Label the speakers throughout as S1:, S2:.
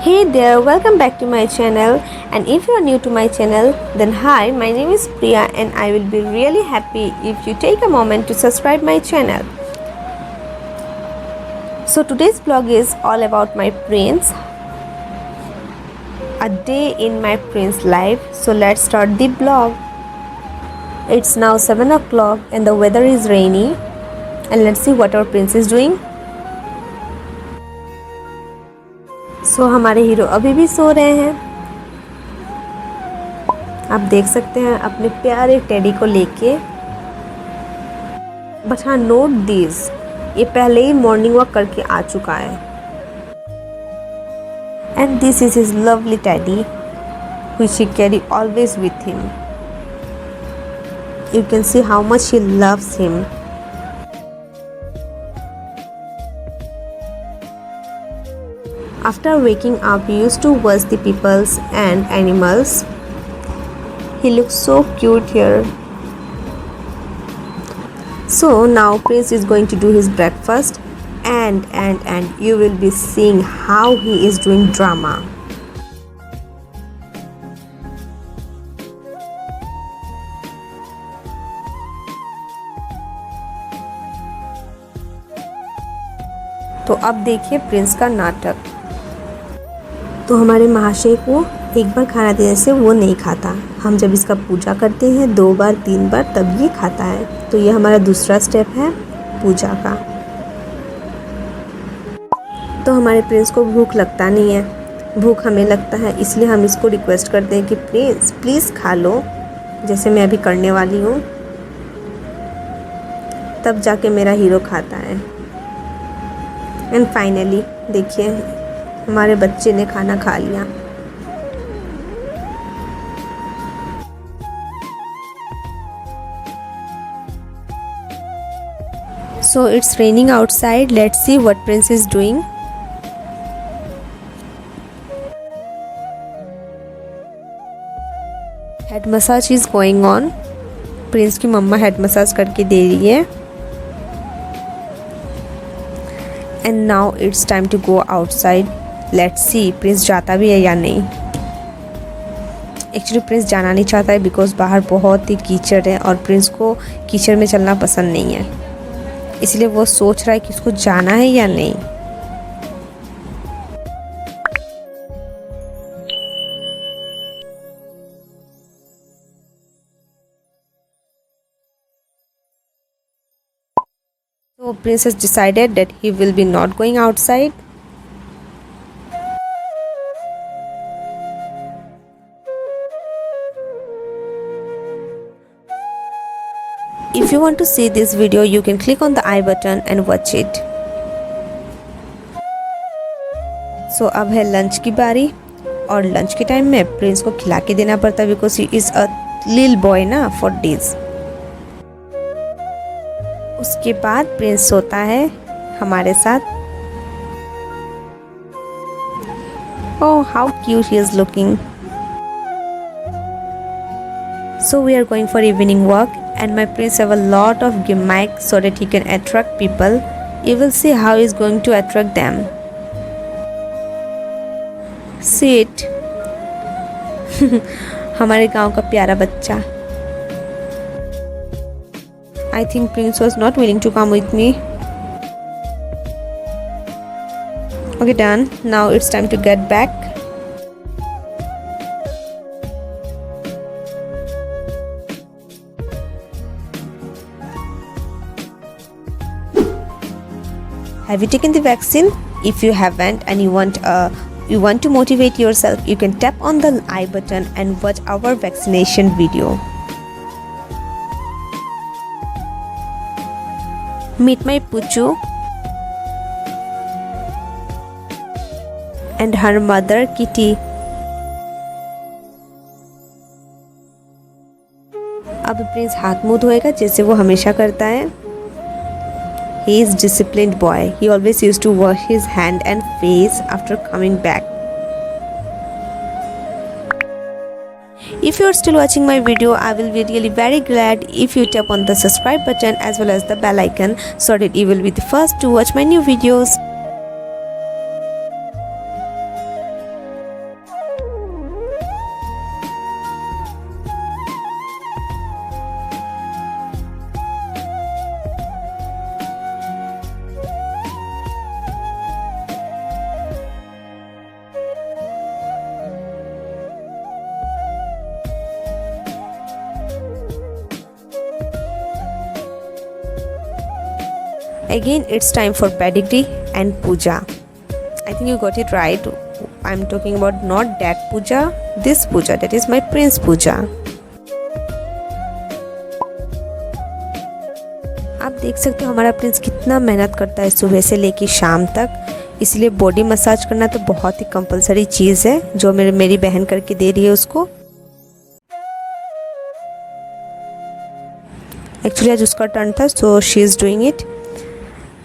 S1: Hey there, welcome back to my channel, and if you are new to my channel then hi, my name is Priya and I will be really happy if you take a moment to subscribe my channel. So today's vlog is all about my prince, a day in my prince life. So let's start the vlog. It's now 7 o'clock and the weather is rainy, and let's see what our prince is doing. सो हमारे hero अभी भी सो रहे हैं। आप देख सकते हैं अपने प्यारे टेडी को लेके। बट हाँ, नोट दिस, ये पहले ही मॉर्निंग वॉक करके आ चुका है। And this is his lovely teddy which he carry always with him. You can see how much he loves him. After waking up, he used to watch the peoples and animals. He looks so cute here. So now Prince is going to do his breakfast, and you will be seeing how he is doing drama. तो अब देखिए Prince का नाटक। तो हमारे महाशय को एक बार खाना देने से वो नहीं खाता। हम जब इसका पूजा करते हैं 2 बार 3 बार तब ये खाता है। तो ये हमारा दूसरा स्टेप है पूजा का। तो हमारे प्रिंस को भूख लगता नहीं है, भूख हमें लगता है, इसलिए हम इसको रिक्वेस्ट करते हैं कि प्रिंस प्लीज़ खा लो, जैसे मैं अभी करने वाली हूँ। तब जाके मेरा हीरो खाता है। एंड फाइनली देखिए हमारे बच्चे ने खाना खा लिया। So it's raining outside. Let's see what Prince is doing. Head massage is going on. Prince की मम्मा हेड मसाज करके दे रही है। And now it's time to go outside. Let's see Prince जाता भी है या नहीं। एक्चुअली प्रिंस जाना नहीं चाहता है बिकॉज बाहर बहुत ही कीचड़ है और प्रिंस को कीचड़ में चलना पसंद नहीं है, इसलिए वो सोच रहा है कि उसको जाना है या नहीं। So Prince has decided that he will be not going outside. If you want to see this video, you can click on the I button and watch it. So अब है लंच की बारी, और लंच के time में Prince को खिला के देना पड़ता है because he is a little boy ना फॉर डेज। उसके बाद प्रिंस सोता है हमारे साथ। Oh, how cute he is looking. So we are going for evening walk, and my prince have a lot of gimmick so that he can attract people. You will see how he is going to attract them. See it. हमारे गांव का प्यारा बच्चा। I think Prince was not willing to come with me. Okay, done. Now it's time to get back. Have you taken the vaccine? If you haven't and you want to motivate yourself, you can tap on the I button and watch our vaccination video. Meet my Puchu and her mother Kitty. अब Prince हाथ मुंह धोएगा जैसे वो हमेशा करता है। He is disciplined boy. He always used to wash his hand and face after coming back. If you are still watching my video, I will be really very glad if you tap on the subscribe button as well as the bell icon so that you will be the first to watch my new videos. Again, it's time for pedigree and puja. I think you got it right. I'm talking about not that puja, this puja, that is my prince puja. आप देख सकते हो हमारा Prince कितना मेहनत करता है सुबह से लेकर शाम तक, इसलिए बॉडी मसाज करना तो बहुत ही कंपलसरी चीज़ है जो मेरी बहन करके दे रही है उसको। एक्चुअली आज उसका टर्न था, so she is doing it.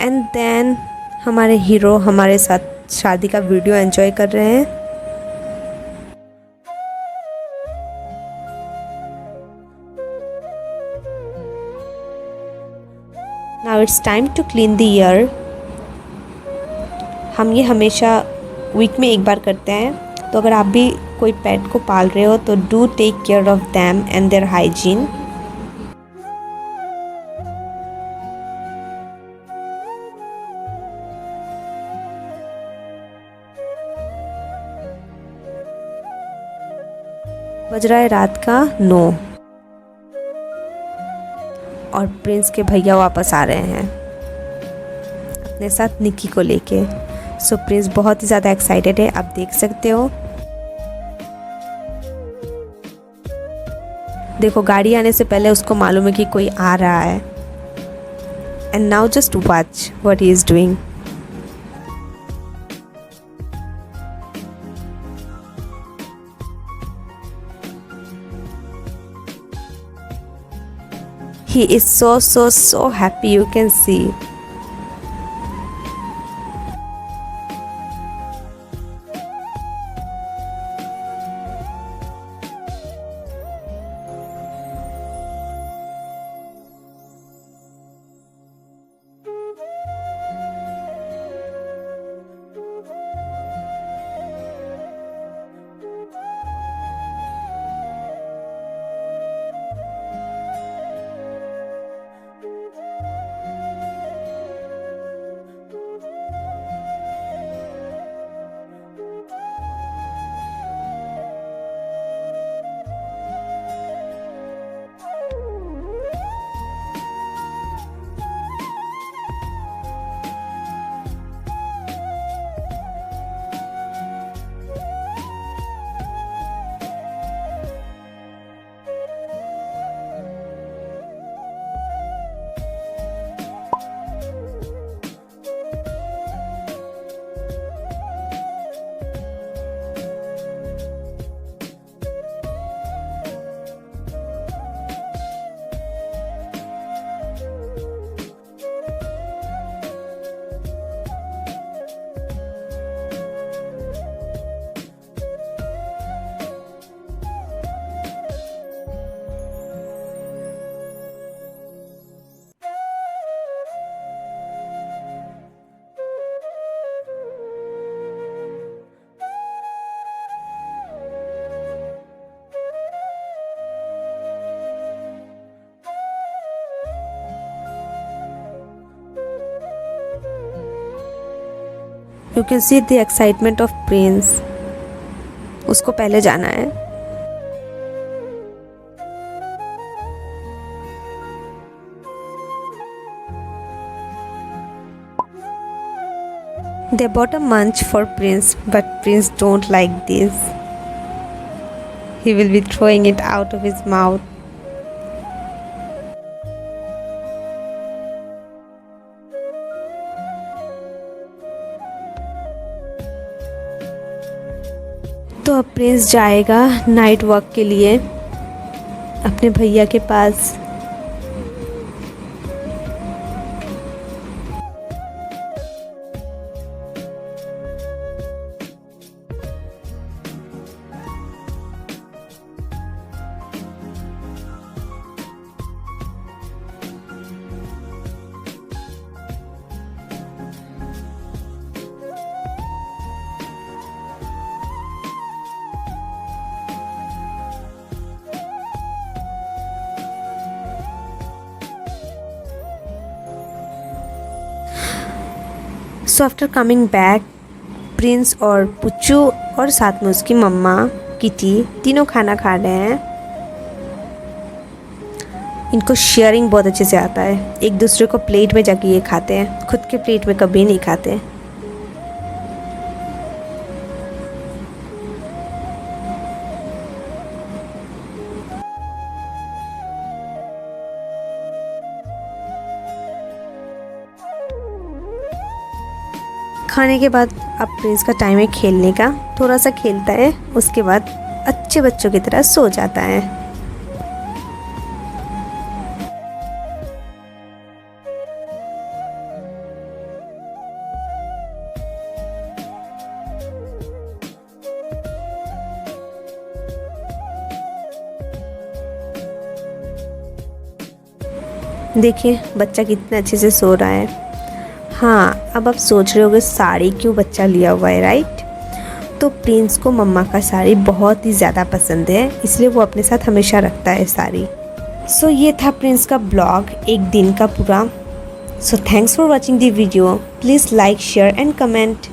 S1: And then हमारे हीरो हमारे साथ शादी का वीडियो एंजॉय कर रहे हैं। Now it's time to clean the ear. हम ये हमेशा वीक में एक बार करते हैं, तो अगर आप भी कोई पेट को पाल रहे हो तो do take care of them and their hygiene. बज रहा है रात का 9 और प्रिंस के भैया वापस आ रहे हैं अपने साथ निक्की को लेके। सो प्रिंस बहुत ही ज़्यादा एक्साइटेड है, आप देख सकते हो। देखो गाड़ी आने से पहले उसको मालूम है कि कोई आ रहा है। And now just watch what he is doing. He is so happy, you can see. You can see the excitement of Prince. उसको पहले जाना है। They bought a munch for Prince, but Prince don't like this. He will be throwing it out of his mouth. तो अब Prince जाएगा night walk के लिए अपने भैया के पास। So after coming back Prince और पुच्चू और साथ में उसकी मम्मा किटी तीनों खाना खा रहे हैं। इनको शेयरिंग बहुत अच्छे से आता है, एक दूसरे को प्लेट में जाके ये खाते हैं, खुद के प्लेट में कभी नहीं खाते। खाने के बाद अब प्रिंस का टाइम है खेलने का, थोड़ा सा खेलता है, उसके बाद अच्छे बच्चों की तरह सो जाता है। देखिए बच्चा कितने अच्छे से सो रहा है। हाँ, अब आप सोच रहे होगे साड़ी क्यों बच्चा लिया हुआ है, राइट? तो प्रिंस को मम्मा का साड़ी बहुत ही ज़्यादा पसंद है, इसलिए वो अपने साथ हमेशा रखता है साड़ी। सो ये था प्रिंस का ब्लॉग, एक दिन का पूरा। So thanks for watching the video. Please like, share and comment.